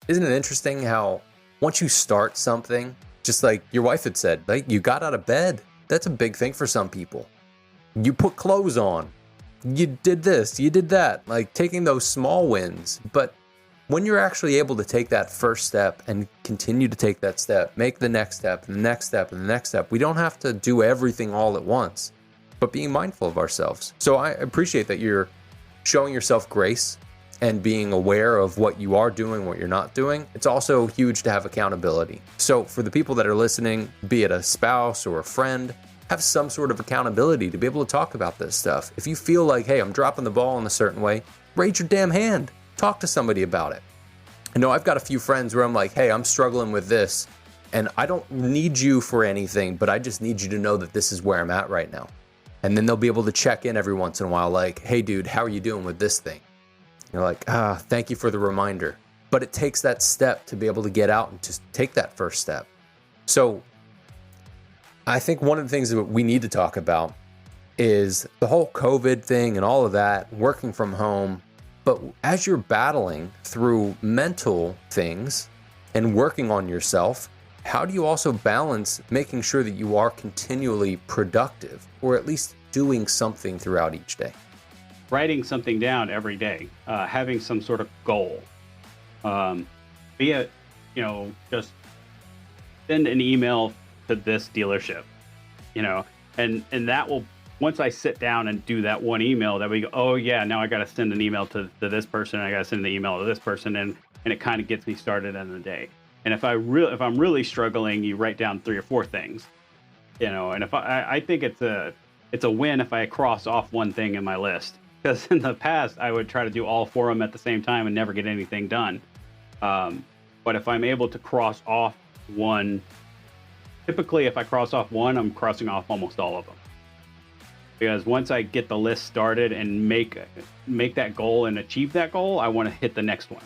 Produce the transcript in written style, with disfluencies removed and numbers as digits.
isn't it interesting how once you start something, just like your wife had said, like you got out of bed. That's a big thing for some people. You put clothes on. You did this, you did that, like taking those small wins. But when you're actually able to take that first step and continue to take that step, make the next step, and the next step, and the next step, we don't have to do everything all at once, but being mindful of ourselves. So I appreciate that you're showing yourself grace and being aware of what you are doing, what you're not doing. It's also huge to have accountability. So for the people that are listening, be it a spouse or a friend, have some sort of accountability to be able to talk about this stuff. If you feel like, hey, I'm dropping the ball in a certain way, raise your damn hand. Talk to somebody about it. I know I've got a few friends where I'm like, hey, I'm struggling with this, and I don't need you for anything, but I just need you to know that this is where I'm at right now. And then they'll be able to check in every once in a while, like, hey, dude, how are you doing with this thing? You're like, thank you for the reminder. But it takes that step to be able to get out and just take that first step. So I think one of the things that we need to talk about is the whole COVID thing and all of that, working from home. But as you're battling through mental things and working on yourself, how do you also balance making sure that you are continually productive or at least doing something throughout each day? Writing something down every day, having some sort of goal, be it, just send an email to this dealership, and that will, once I sit down and do that one email, that we go, oh yeah, now I got to send an email to this person, and I got to send the email to this person, and it kind of gets me started in the day. And if I'm really struggling, you write down 3 or 4 things, and if I think it's a win if I cross off one thing in my list, because in the past I would try to do all 4 of them at the same time and never get anything done. But if I'm able to cross off one, typically if I cross off one, I'm crossing off almost all of them. Because once I get the list started and make that goal and achieve that goal, I want to hit the next one.